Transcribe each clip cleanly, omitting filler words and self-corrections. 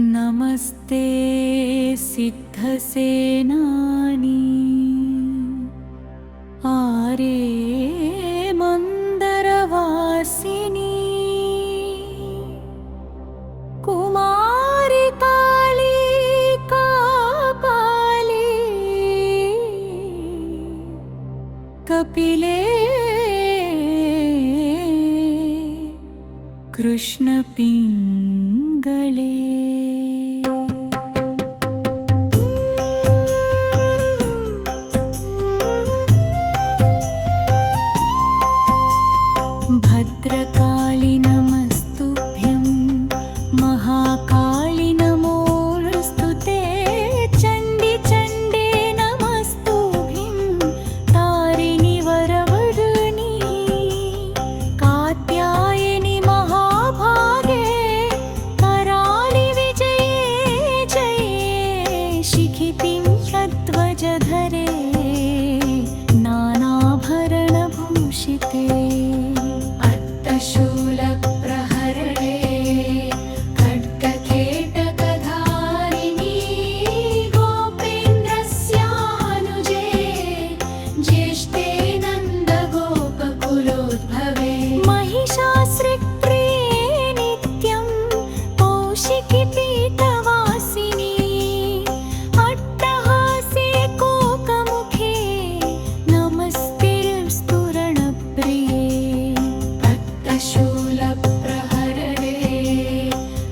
नमस्ते सिद्धसेनानी आर्ये मंदरवासिनी कुमारी काली कापाली कपिले कृष्ण पिंगले। भद्रकाली नमस्तुभ्यं महाकाली नमोस्तुते चण्डी चण्डे नमस्तुभ्यं तारिणी वरवरनी कात्यायनी महाभागे कराळि विजये जये शिखितिं षड्ध्वजधरे नानाभरणभूषिते शूलप्रहरणे खड्गकेटकधारिणी गोपेन्द्रस्यानुजे ज्येष्ठे नन्दगोपकुलोद्भवे महिषासृक्प्रिये नित्यं कौशिकी पीठवासिनी अट्टहासे कोकमुखे नमस्ते स्तुरणप्रिये शूलप्रहरणे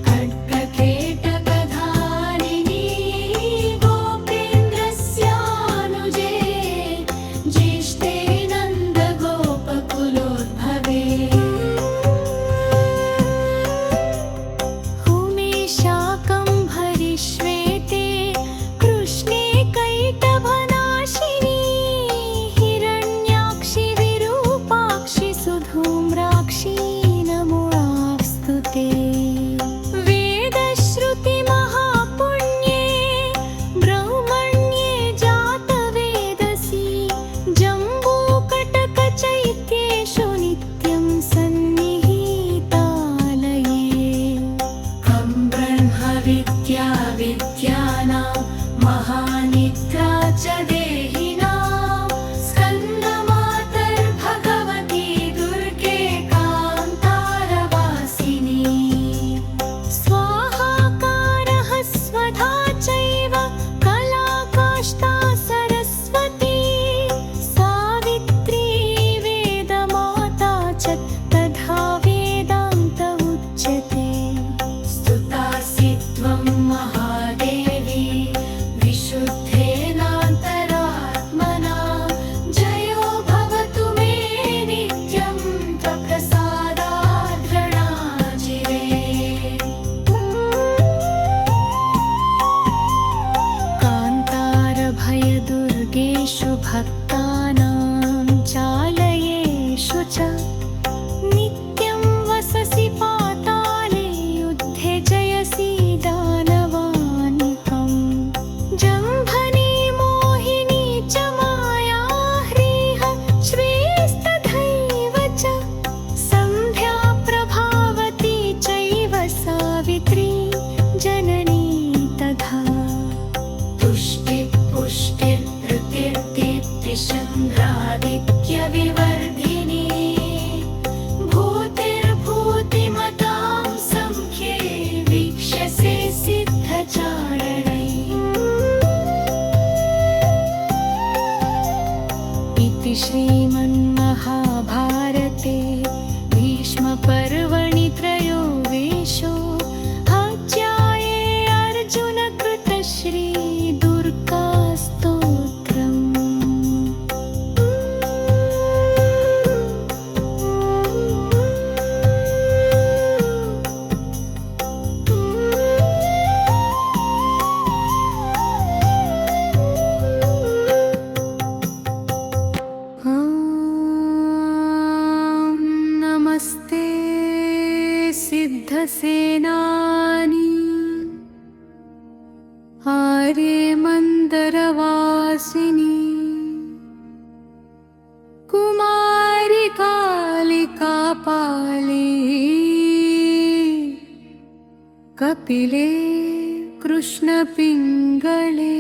खड्गकेटकधारिणी गोपेन्द्रस्यानुजे ज्येष्ठे नन्दगोपकुलोद्भवे उमेशाकम्भरि श्वेते कृष्णे कैटभनाशिनी हिरण्याक्षि विरूपाक्षि सुधूम्राक्षि वेदश्रुति महापुण्ये ब्रह्मण्ये जातवेदसी जम्बूकटकचैत्येषु नित्यं सन्निहितालये कं ब्रह्मविद्या विद्यानां महानिद्रा च देहिनां स्कन्दमातर्भगवती दुर्गे कान्तारवासिनी स्वाहाकारः स्वधा चैव कलाकाष्ठा सरस्वती सावित्री वेदमाता च तथा वेदान्त उच्यते स्तुतासि त्वं महादेवी विशुद्धेनान्तरात्मना जयो भवतु मे नित्यं त्वत्प्रसादाद्रणाजिरे कान्तारभयदुर्गेषु भक्तानां चालयेषु च नित्यं वससि पाताले युद्धे जयसि दानवानिकं जम्भनी मोहिनी च माया ह्रीः श्वेस्तथैव च सन्ध्या प्रभावती चैव सावित्री जननी तथा तुष्टिपुष्टिर्धृतिर्दीप्तिचन्द्रादित्यविवर्धिनी भूतिर्भूतिमतां संख्ये वीक्ष्यसे सिद्धचारणैः इति श्रीमन्महाभारते भीष्मपर्वणि त्रयोदशो अध्याये अर्जुनकृतश्रीदुर्गास्तोत्रम्। नमस्ते सिद्धसेनानी आर्ये मंदरवासिनी कुमारी कालिका पाली कपिले कृष्णपिङ्गळे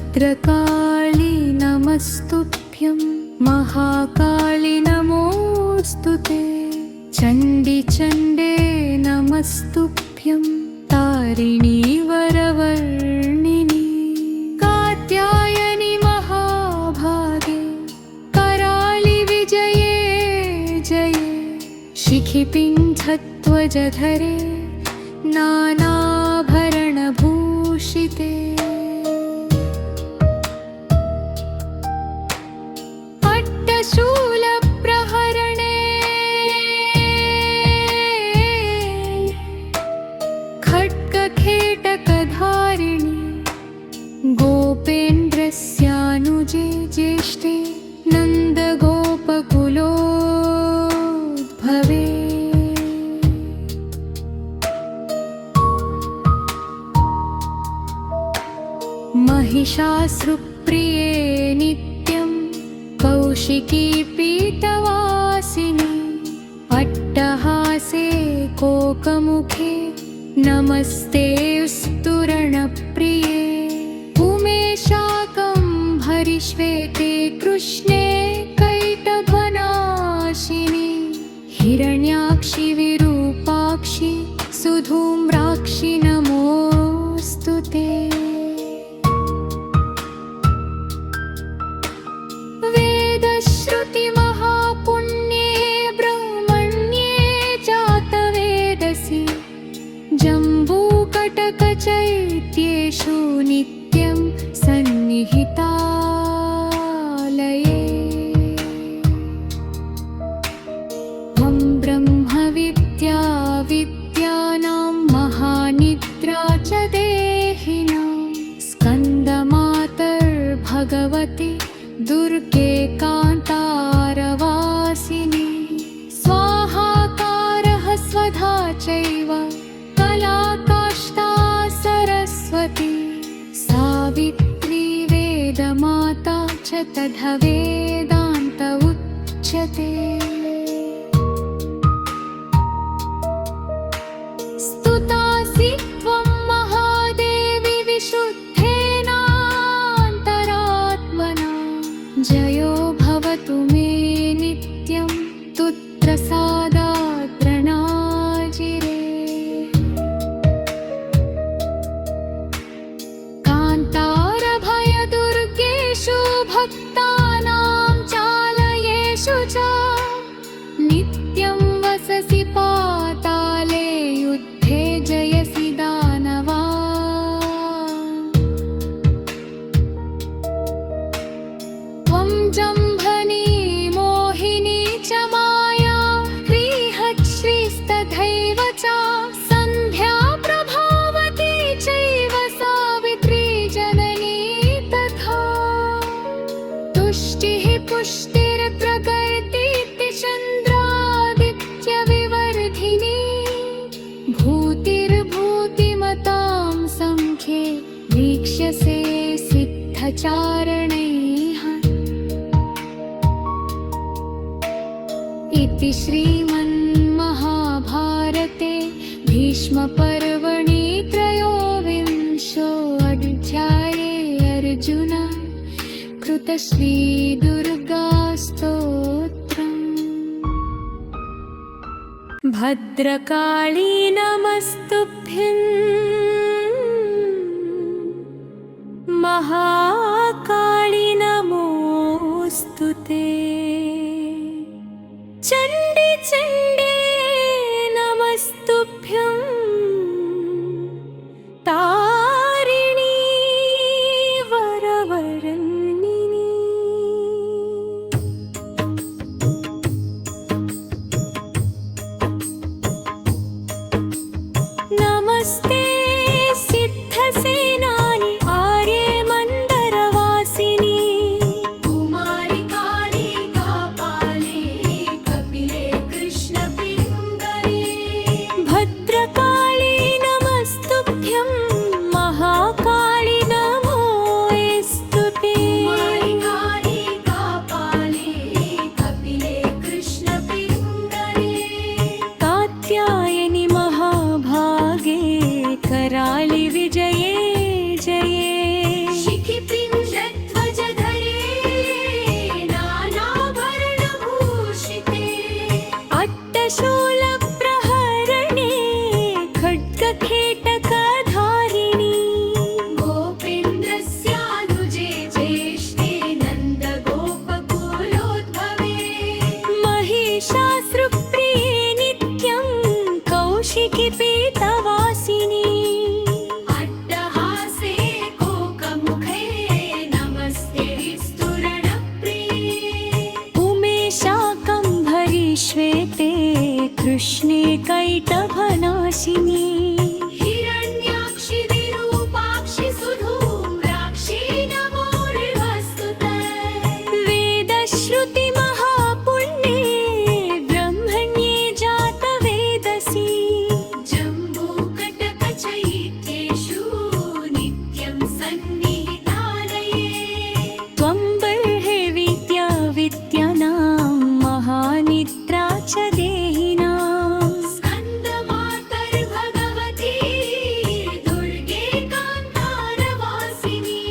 भद्रकाली नमस्तुभ्यं महाकाली नमोऽस्तु ते चण्डी चण्डे नमस्तुभ्यं तारिणी वरवर्णिनि कात्यायनि महाभागे कराळि विजये जये शिखिपिञ्छध्वजधरे नानाभरणभूषिते शूलप्रहरणे खड्गखेटकधारिणि गोपेन्द्रस्यानुजे ज्येष्ठे नन्दगोपकुलोद्भवे महिषासुरप्रिये नित्यं कौशिकी पीतवासिनी अट्टहासे कोकमुखे नमस्ते स्तुरणप्रिये उमेशाकम्भरिश्वेते कृष्णे कैटभनाशिनि हिरण्याक्षि विरूपाक्षि सुधूम्राक्षि नमोऽस्तु ते श्रुतिमहापुण्ये ब्रह्मण्ये जातवेदसि जम्बूकटकचैत्येषु नित्यं सन्निहितालये त्वं ब्रह्मविद्या विद्यानां महानिद्रा च देहिनां स्कन्दमातर्भगवति दुर्गे कान्तारवासिनी स्वाहाकारः स्वधा चैव कलाकाष्ठा सरस्वती सावित्री वेदमाता च तद्वेदान्त उच्यते स्तुतासि त्वं महादेवी विशुद्धेनान्तरात्मना जयो भवतु मे नित्यं तुत्प्रसादाद्रणाजिरे कान्तारभयदुर्गेषु भक्तानां चालयेषु च नित्यं वससि पाताले युद्धे जयसि दानवा त्वं जम्भनी मोहिनी च माया ह्रीहश्रीस्तथैव च सन्ध्या प्रभावती चैव सावित्री जननी तथा तुष्टिः पुष्टिर्प्रकृतिः चन्द्रादित्यविवर्धिनी भूतिर्भूतिमतां संख्ये वीक्ष्यसे सिद्धचारणैः इति श्रीमन्महाभारते भीष्मपर्वणि त्रयोविंशोऽध्याये अर्जुन कृतश्रीदुर्गास्तोत्रम् भद्रकाली नमस्तुभ्यं महाकाली नमोऽस्तु ते चण्डी चण्डे नमस्तुभ्यं तारिणी वरवर्णिनि नमस्ते सिद्धसेनानि आर्ये मन्दरवासिनि कुमारि काली खेटकधारिणी गोपेन्द्रस्यानुजे ज्येष्ठे नन्दगोपकुलोद्भवे महिषासुरप्रिये नित्यं कौशिकी पीतवासिनी अट्टहासे कोकमुखे नमस्ते स्तुरणप्रिये उमेशाकम्भरी श्वेते कृष्णे कैटभनाशिनी हिरण्याक्षि विरूपाक्षि सुधूम्राक्षि नमो नमस्तुते वेदश्रुतिमहापुण्ये ब्रह्मण्ये जातवेदसी जम्बूकटकचैत्येषु नित्यं सन्निहितालये त्वं बर्हे विद्या विद्यानां महानिद्रा च देहिनां स्कन्दमातर्भगवती दुर्गे कान्तारवासिनी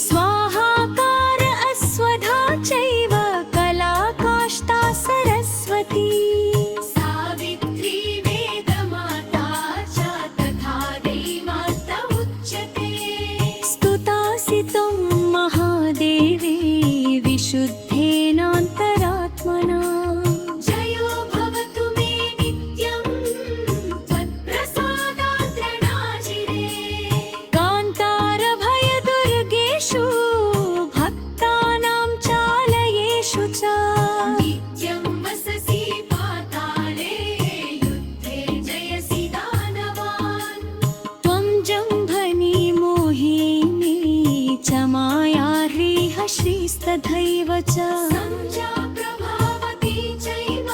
स्वाहाकार अस्वधा चैव कलाकाष्ठा सरस्वती सावित्री वेदमाता च तथा देवमाता उच्यते स्तुतासि त्वं महादेवी विशुद्धेनान्तरात्मना जयो भवतु मे नित्यं त्वत्प्रसादाद्रणाजिरे कान्तारभयदुर्गेषु भक्तानां चालयेषु च नित्यं वससि पाताले युद्धे जयसि दानवान् त्वं जम्भनी मोहिनी च मायाह्रीः श्रीस्तथैव च संज्ञा प्रभावती चैव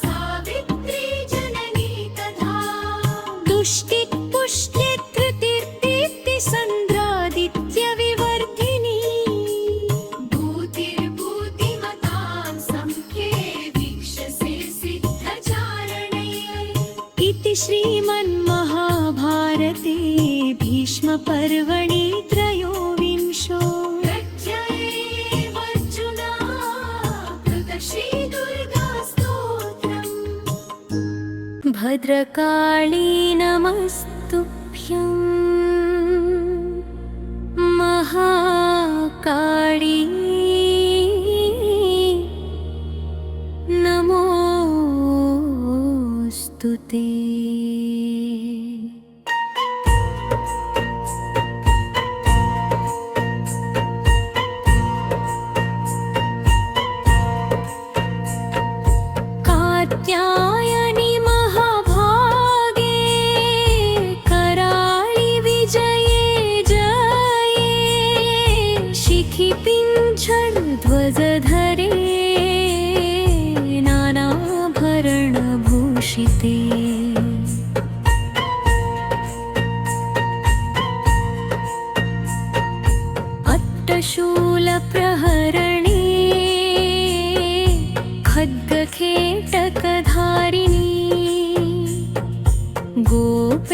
सावित्री जननी तथा तुष्टिपुष्टित्रितीर्तिसन्द्रादित्यविवर्धिनी भूतिर्भूतिमतां संख्ये वीक्षसे सिद्धचारणैः इति श्रीमन्महाभारते भीष्मपर्वणि त्रयोविंशो प्रत्ययेवर्जुना कृतश्रीदुर्गास्तोत्रम् भद्रकाली नमस्तुभ्यं महाकाली नमोऽस्तु ते। कात्यायनि महाभागे कराळि विजये जये शिखिपिञ्छध्वजधरे नानाभरणभूषिते अट्टशूलप्रहरणे खड्गखेटकधारिणी गोपेन्द्रस्यानुजे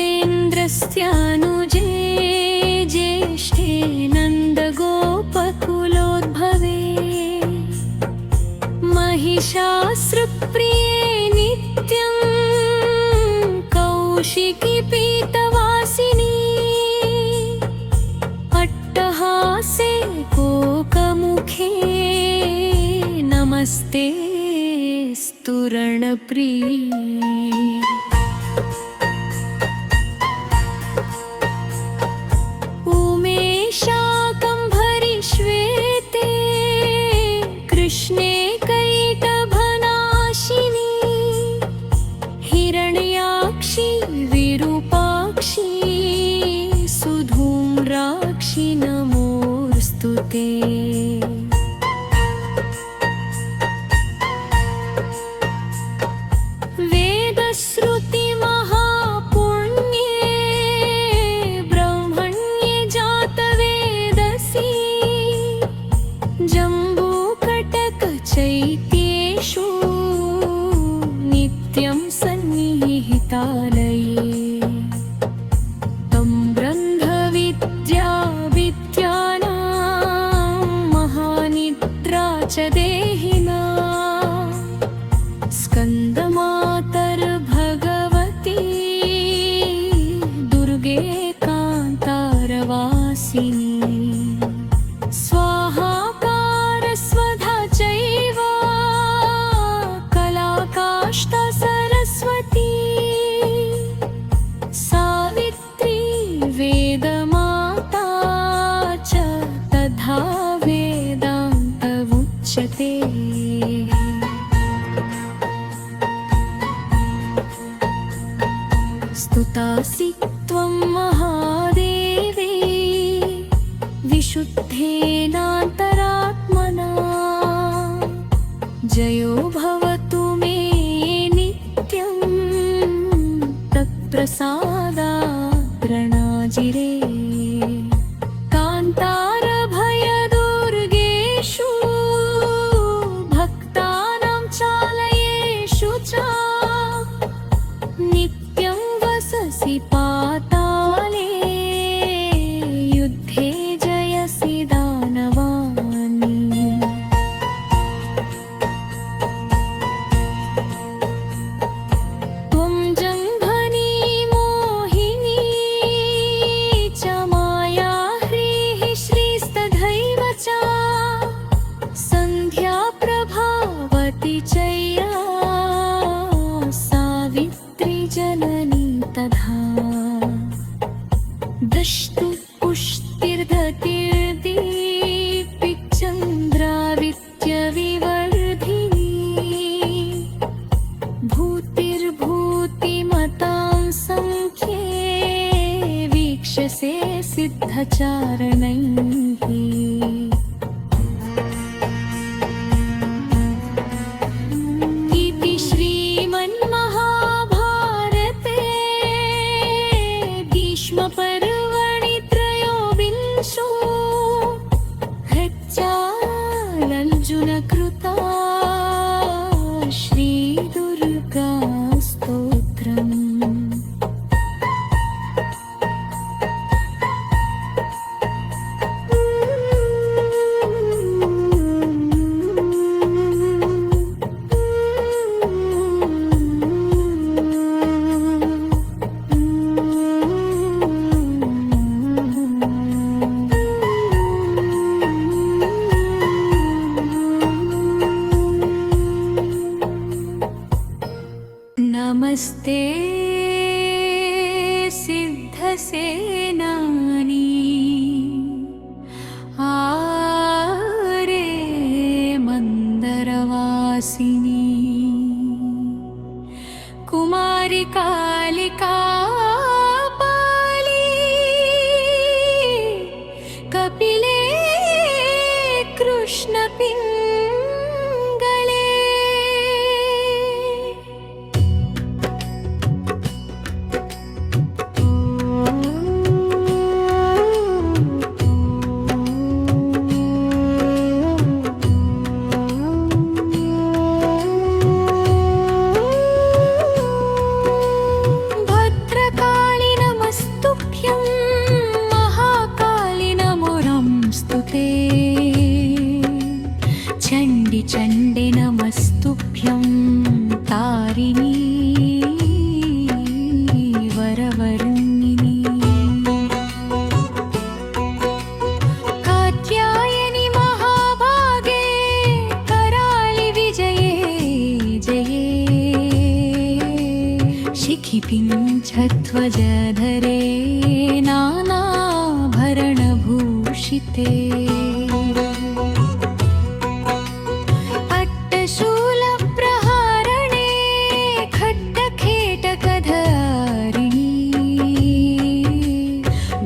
ज्येष्ठे नन्दगोपकुलोद्भवे महिषासुरप्रिये नित्यं कौशिकी पीतवासिनी अट्टहासे कोकमुखे नमस्ते स्तुरणप्रिये उमेशाकम्भरी श्वेते कृष्णे कैटभनाशिनी हिरण्याक्षि विरूपाक्षि सुधूम्राक्षि नमोऽस्तु ते वेदश्रुतिमहापुण्ये ब्रह्मण्ये जातवेदसी जम्बूकटकचैत्येषु नित्यं सन्निहितालये तं ब्रह्मविद्या विद्यानां वासिनी स्वाहाकार स्वधा चैव कलाकाष्ठा सरस्वती सावित्री वेदमाता च तथा वेदान्तमुच्यते स्तुतासि त्वं महादेवी विशुद्धेनान्तरात्मना जयो भवतु मे नित्यं तत्प्रसादात् प्रणाजिरे कान्तारभयदुर्गेषु भक्तानां चालयेषु च नित्यं वससि पाताले युद्धे जयसि दानवानि त्वं जङ्घनी मोहिनी च माया ह्रीः श्रीस्तथैव च सन्ध्या प्रभावती चैया सावित्री जननी तथा दृष्टु पुष्टिर्दतिर्दीपिचन्द्रावित्यविवर्धिनी भूतिर्भूतिमतां संख्ये वीक्षसे सिद्धचारणैः इति श्रीमन्महाभारते भीष्मपर्वणि त्रयोविंशो अर्जुनकृता श्रीदुर्गास्तोत्रम् नमस्ते सिद्धसेनानी आरे मन्दरवासिनी कुमारी कालिका पाली कपिले कृष्णपिङ्गले भद्रकाली नमस्तुभ्यं महाकाली नमो नमस्तुते चण्डि चण्डे नमस्तुभ्यं तारिणी वरवर्णिनी कात्यायनि महाभागे कराळि विजये जये शिखिपिञ्छध्वजधरे नानाभरणभूषिते अट्टशूलप्रहारणे खड्डखेटकधारिणी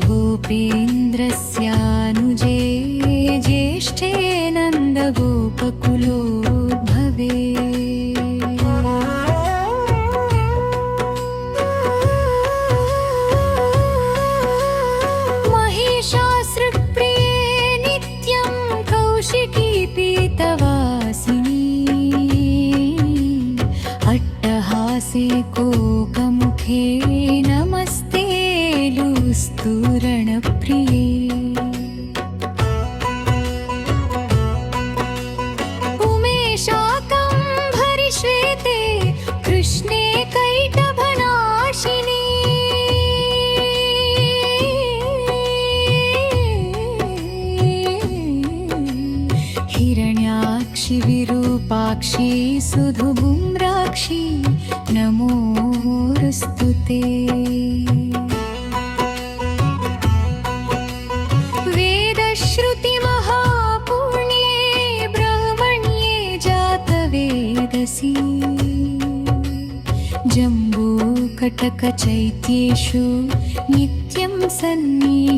गोपेन्द्रस्यानुजे ज्येष्ठे नन्दगोपकुलोद्भवे महिषासुरप्रिये नित्यं कौशिकी पीतवासिनी अट्टहासे कोकमुखे नमस्ते लुस्तूरणप्रिये उमेशाकम्भरिश्वेते कृष्णे कैटभनाशिनी मीनाक्षी सुधुबुम्राक्षी नमोऽस्तुते वेदश्रुतिमहापुण्ये ब्रह्मण्ये जातवेदसी जम्बूकटकचैत्येषु नित्यं सन्निहितालये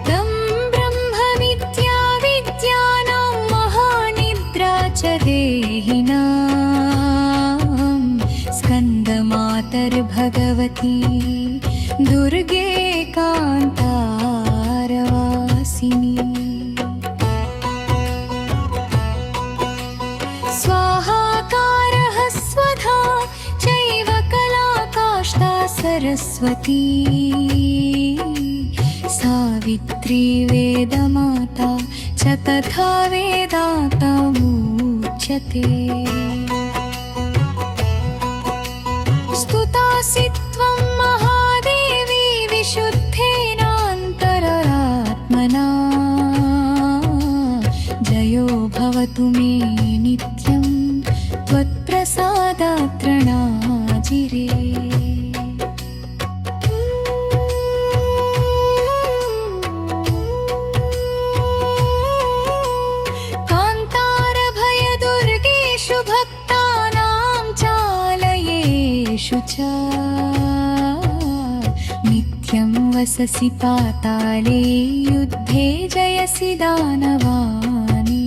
तं ब्रह्मविद्याविद्यानां महानिद्रा च देहिनां स्कन्दमातर्भगवती दुर्गे कान्तारवासिनी स्वाहाकारः स्वधा चैव कलाकाष्ठा सरस्वती सावित्री वेदमाता च तथा वेदातामुच्यते स्तुतासि त्वं महादेवी विशुद्धेनान्तरात्मना जयो भवतु मे नित्यं त्वत्प्रसादात्तृणाजिरे कान्तारभयदुर्गेषु भक्तानां चालयेषु च नित्यं वससि पाताले युद्धे जयसि दानवानि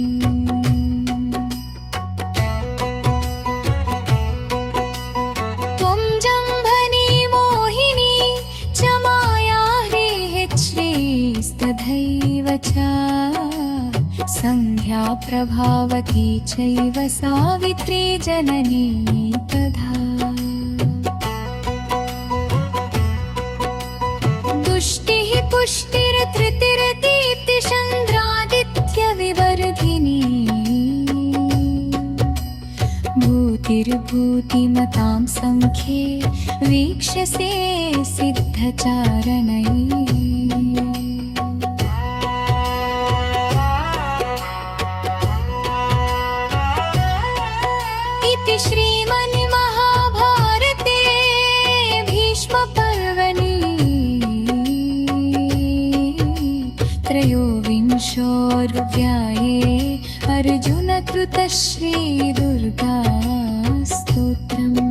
त्वं जम्भनी मोहिनी च माया ह्रीः च संध्या प्रभावती चैव सावित्री जननी तथा तुष्टिः पुष्टिर्धृतिर्दीप्तिचन्द्रादित्यविवर्धिनी भूतिर्भूतिमतां संख्ये वीक्षसे सिद्धचारणैः इति श्रीमन्महाभारते भीष्मपर्वणि त्रयोविंशोऽध्याये अर्जुनकृतश्रीदुर्गास्तोत्रम्।